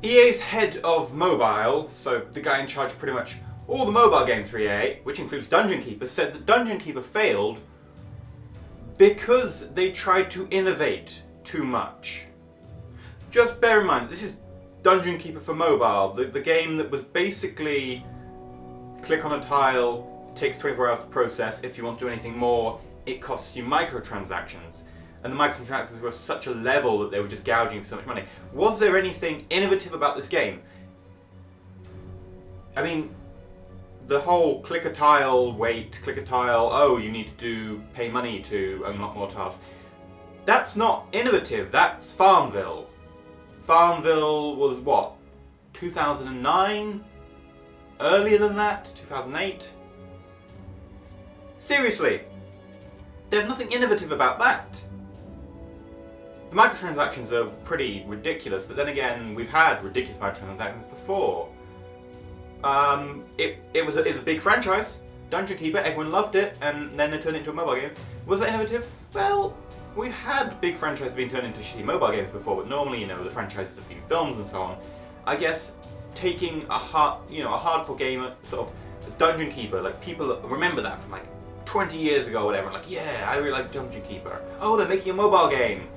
EA's head of mobile, so the guy in charge of pretty much all the mobile games for EA, which includes Dungeon Keeper, said that Dungeon Keeper failed because they tried to innovate too much. Just bear in mind, this is Dungeon Keeper for mobile, the game that was basically click on a tile, it takes 24 hours to process. If you want to do anything more, it costs you microtransactions. And the microtransactions were such a level that they were just gouging for so much money. Was there anything innovative about this game? I mean, the whole click a tile, wait, click a tile, oh, you need to pay money to unlock more tiles. That's not innovative, that's Farmville. Farmville was what, 2009? Earlier than that, 2008? Seriously, there's nothing innovative about that. The microtransactions are pretty ridiculous, but then again, we've had ridiculous microtransactions before. It's a big franchise, Dungeon Keeper, everyone loved it, and then they turned it into a mobile game. Was that innovative? Well, we've had big franchises being turned into shitty mobile games before, but normally, the franchises have been films and so on. I guess taking a hardcore game, sort of Dungeon Keeper, like people remember that from like 20 years ago or whatever, like, yeah, I really like Dungeon Keeper. Oh, they're making a mobile game.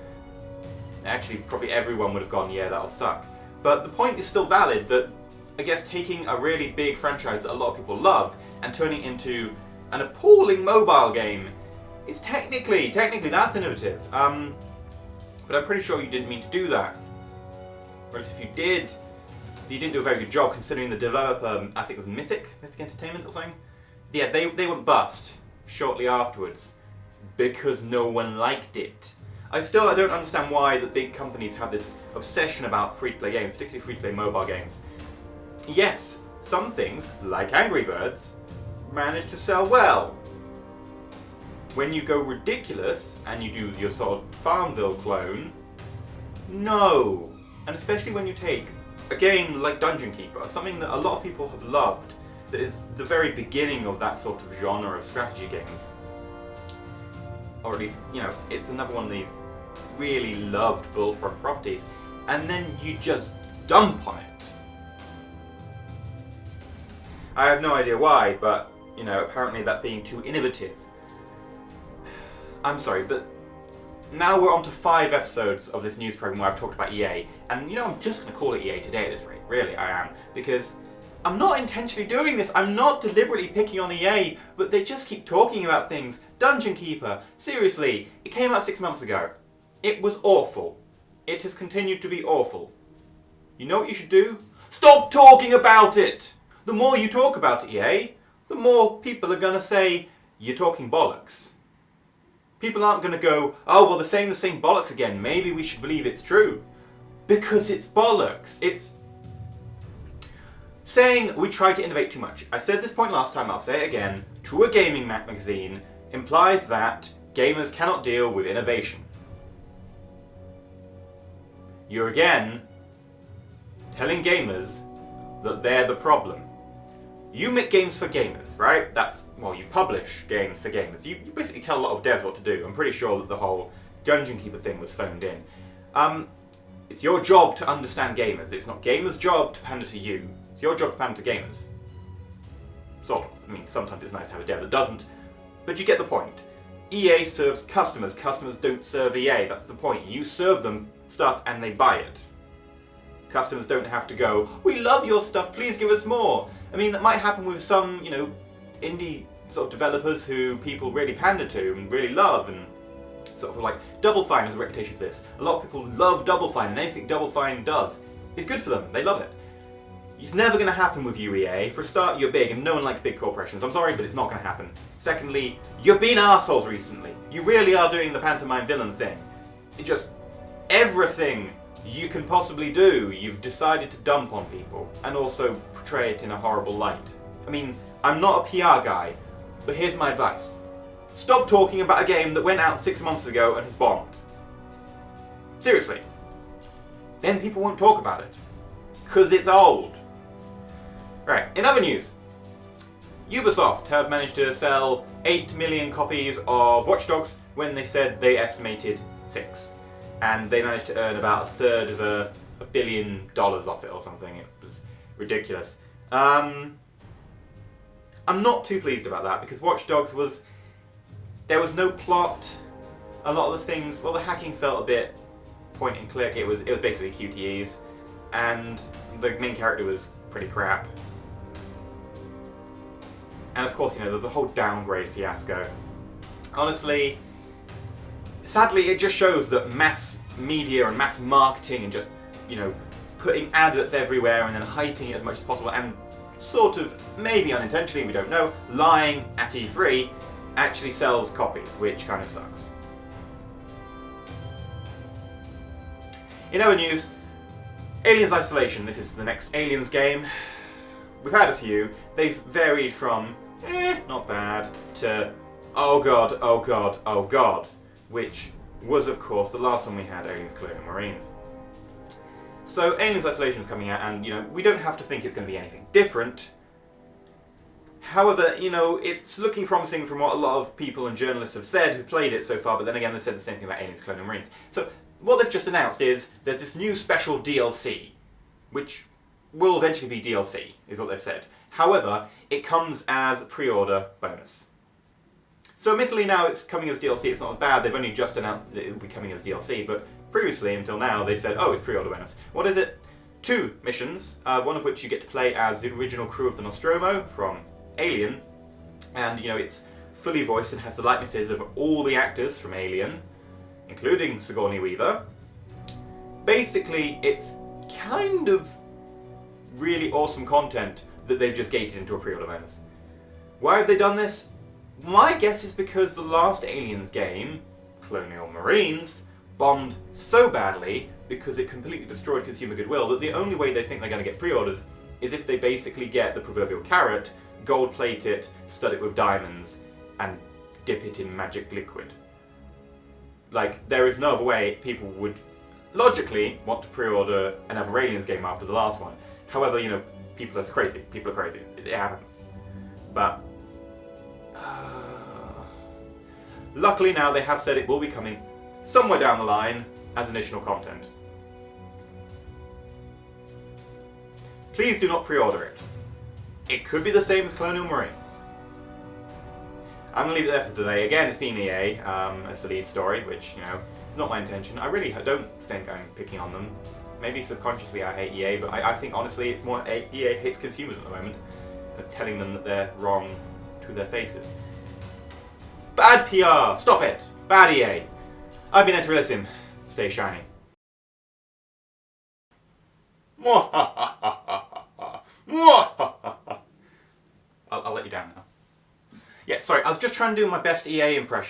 Actually, probably everyone would have gone, yeah, that'll suck. But the point is still valid that, I guess, taking a really big franchise that a lot of people love and turning it into an appalling mobile game is technically that's innovative. But I'm pretty sure you didn't mean to do that. Whereas if you did, you didn't do a very good job considering the developer, I think it was Mythic Entertainment or something. Yeah, they went bust shortly afterwards because no one liked it. I don't understand why the big companies have this obsession about free-to-play games, particularly free-to-play mobile games. Yes, some things, like Angry Birds, manage to sell well. When you go ridiculous and you do your sort of Farmville clone, no. And especially when you take a game like Dungeon Keeper, something that a lot of people have loved, that is the very beginning of that sort of genre of strategy games. Or at least, it's another one of these really loved Bullfrog properties, and then you just dump on it. I have no idea why, but, apparently that's being too innovative. I'm sorry, but now we're on to 5 episodes of this news program where I've talked about EA, and I'm just going to call it EA today at this rate, really, I am, because I'm not intentionally doing this, I'm not deliberately picking on EA, but they just keep talking about things. Dungeon Keeper, seriously, it came out 6 months ago. It was awful. It has continued to be awful. You know what you should do? Stop talking about it! The more you talk about it, EA, the more people are going to say, you're talking bollocks. People aren't going to go, oh, well, they're saying the same bollocks again, maybe we should believe it's true. Because it's bollocks. It's saying we try to innovate too much. I said this point last time, I'll say it again. To a gaming magazine implies that gamers cannot deal with innovation. You're again telling gamers that they're the problem. You make games for gamers, right? You publish games for gamers. You basically tell a lot of devs what to do. I'm pretty sure that the whole Dungeon Keeper thing was phoned in. It's your job to understand gamers. It's not gamers' job to pander to you. It's your job to pander to gamers. Sort of. I mean, sometimes it's nice to have a dev that doesn't. But you get the point. EA serves customers. Customers don't serve EA. That's the point. You serve them stuff and they buy it. Customers don't have to go, we love your stuff, please give us more. I mean, that might happen with some, indie sort of developers who people really pander to and really love, and sort of like Double Fine has a reputation for this. A lot of people love Double Fine, and anything Double Fine does is good for them. They love it. It's never going to happen with you, EA. For a start, you're big, and no one likes big corporations. I'm sorry, but it's not going to happen. Secondly, you've been arseholes recently. You really are doing the pantomime villain thing. Everything you can possibly do, you've decided to dump on people, and also portray it in a horrible light. I mean, I'm not a PR guy, but here's my advice. Stop talking about a game that went out 6 months ago and has bombed. Seriously. Then people won't talk about it. Because it's old. Right, in other news, Ubisoft have managed to sell 8 million copies of Watch Dogs when they said they estimated 6. And they managed to earn about a third of $1 billion off it or something. It was ridiculous. I'm not too pleased about that because Watch Dogs there was no plot. A lot of the things, well, the hacking felt a bit point and click. It was basically QTEs, and the main character was pretty crap. And of course, there's a whole downgrade fiasco. Honestly, sadly, it just shows that mass media and mass marketing and just, putting adverts everywhere and then hyping it as much as possible and sort of, maybe unintentionally, we don't know, lying at E3 actually sells copies, which kind of sucks. In other news, Aliens Isolation. This is the next Aliens game. We've had a few. They've varied from, not bad, to, oh god, oh god, oh god, which was, of course, the last one we had, Aliens Colonial Marines. So, Aliens Isolation is coming out, and, we don't have to think it's going to be anything different. However, it's looking promising from what a lot of people and journalists have said who've played it so far, but then again, they said the same thing about Aliens Colonial Marines. So, what they've just announced is there's this new special DLC, which will eventually be DLC, is what they've said. However, it comes as pre-order bonus. So admittedly now it's coming as DLC, it's not as bad. They've only just announced that it will be coming as DLC, but previously, until now, they've said, oh, it's pre-order bonus. What is it? 2 missions, one of which you get to play as the original crew of the Nostromo from Alien, and, it's fully voiced and has the likenesses of all the actors from Alien, including Sigourney Weaver. Basically, it's kind of really awesome content that they've just gated into a pre-order bonus. Why have they done this? My guess is because the last Aliens game, Colonial Marines, bombed so badly because it completely destroyed consumer goodwill that the only way they think they're going to get pre-orders is if they basically get the proverbial carrot, gold plate it, stud it with diamonds, and dip it in magic liquid. Like, there is no other way people would logically want to pre-order another Aliens game after the last one. However, people are crazy. People are crazy. It happens. But luckily now they have said it will be coming somewhere down the line as additional content. Please do not pre-order it. It could be the same as Colonial Marines. I'm going to leave it there for today. Again, it's been EA as the lead story, which, is not my intention. I really don't think I'm picking on them. Maybe subconsciously I hate EA, but I think honestly it's more EA hates consumers at the moment than telling them that they're wrong to their faces. Bad PR! Stop it! Bad EA! I've been EnterElysium. Stay shiny. I'll let you down now. Yeah, sorry, I was just trying to do my best EA impression.